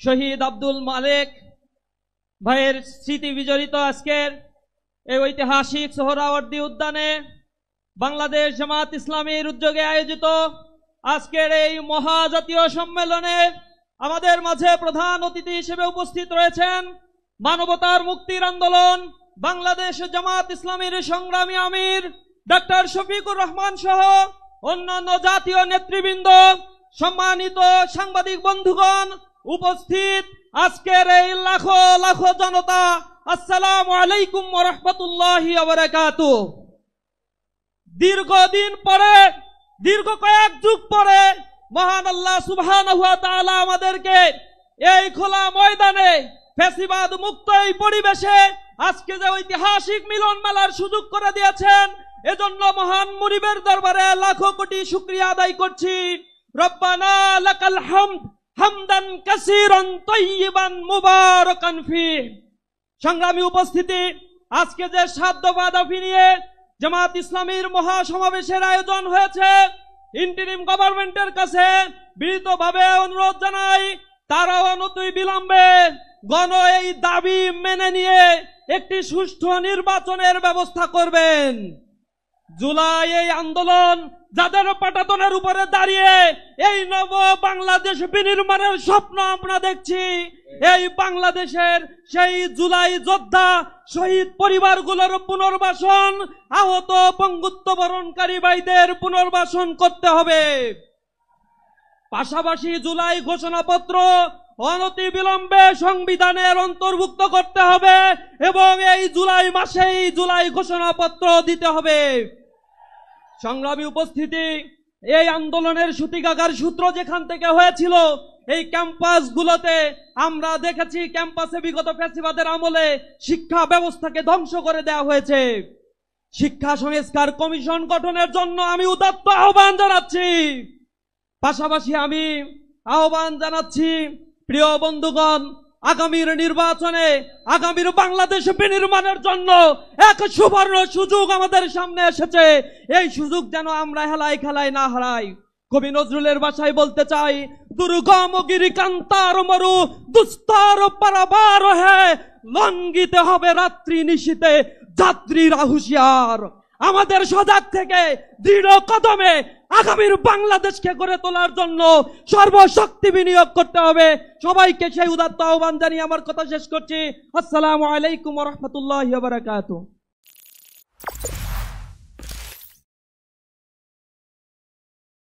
শহীদ আব্দুল মালেক ভাইয়ের স্মৃতি বিজড়িত আজকের এই ঐতিহাসিক সোহরাওয়ার্দী উদ্যানে বাংলাদেশ জামাত ইসলামীর উদ্যোগে আয়োজিত আজকের এই মহাজাতীয় সম্মেলনে আমাদের মাঝে প্রধান অতিথি হিসেবে উপস্থিত রয়েছেন মানবতার মুক্তির আন্দোলন বাংলাদেশ জামাত ইসলামীর সংগ্রামী আমির ডক্টর শফিকুর রহমান সহ অন্যান্য জাতীয় নেতৃবৃন্দ, সম্মানিত সাংবাদিক বন্ধুগণ, উপস্থিত আজকের এই লাখো লাখো জনতা, আসসালামু আলাইকুম ওয়া রাহমাতুল্লাহি ওয়া বারাকাতুহু। দীর্ঘদিন পরে, দীর্ঘ কয়েক যুগ পরে মহান আল্লাহ সুবহানাহু ওয়া তাআলা আমাদেরকে এই খোলা ময়দানে ফ্যাসিবাদ মুক্ত এই পরিবেশে আজকে যে ঐতিহাসিক মিলন মেলার সুযোগ করে দিয়েছেন, এজন্য মহান মুনিবের দরবারে লাখো কোটি শুকরিয়া আদায় করছি। রব্বানা লাকাল হামদ হামদান কাসীরান তাইয়িবান মুবারাকান ফীহ। সংগ্রামী উপস্থিতি, আজকে যে 7 দফা দাবি নিয়ে জামাত ইসলামীর মহাসমাবেশের আয়োজন হয়েছে, ইন্টারিম গভর্নমেন্টের কাছে বিনীতভাবে অনুরোধ জানাই তারা অনতি বিলম্বে গণ এই দাবি মেনে নিয়ে একটি সুষ্ঠু নির্বাচনের ব্যবস্থা করবেন। জুলাই এই আন্দোলন যাদের পাটাতনের উপরে দাঁড়িয়ে এই নব বাংলাদেশ বিনির্মাণের স্বপ্ন আমরা দেখছি, এই বাংলাদেশের সেই জুলাই যোদ্ধা শহীদ পরিবারগুলোর পুনর্বাসন, আহত পঙ্গুত্ব বরণকারী ভাইদের পুনর্বাসন করতে হবে। পাশাপাশি জুলাই ঘোষণাপত্র অনতি বিলম্বে সংবিধানের অন্তর্ভুক্ত করতে হবে এবং এই জুলাই মাসেই জুলাই ঘোষণাপত্র দিতে হবে। সংগ্রামী উপস্থিতি, এই আন্দোলনের সূতিকাগার সূত্র যেখান থেকে হয়েছিল এই ক্যাম্পাসগুলোতে আমরা দেখেছি, ক্যাম্পাসে বিগত ফ্যাসিবাদের আমলে শিক্ষা ব্যবস্থাকে ধ্বংস করে দেওয়া হয়েছে। শিক্ষা সংস্কার কমিশন গঠনের জন্য আমি উদাত্ত আহ্বান জানাচ্ছি। পাশাপাশি আমি আহ্বান জানাচ্ছি, প্রিয় বন্ধুগণ, আগামীর নির্বাচনে আগামীর বাংলাদেশ বিনির্মাণের জন্য এক সুবর্ণ সুযোগ আমাদের সামনে এসেছে। এই সুযোগ যেন আমরা হেলায় খেলায় না হারাই। কবি নজরুলের ভাষায় বলতে চাই, দুর্গম গিরিকান্তার মরু দুস্তর পারাবার হে, লঙ্ঘিতে হবে রাত্রি নিশীতে যাত্রীরা হুঁশিয়ার। আমাদের সজাগ থেকে দৃঢ় কদমে আগামীর বাংলাদেশকে গড়ে তোলার জন্য সর্বশক্তি বিনিয়োগ করতে হবে। সবাইকে সেই উদাত্ত আহ্বান জানিয়ে আমার কথা শেষ করছি। আসসালামু আলাইকুম ওয়া রাহমাতুল্লাহি ওয়া বারাকাতুহু।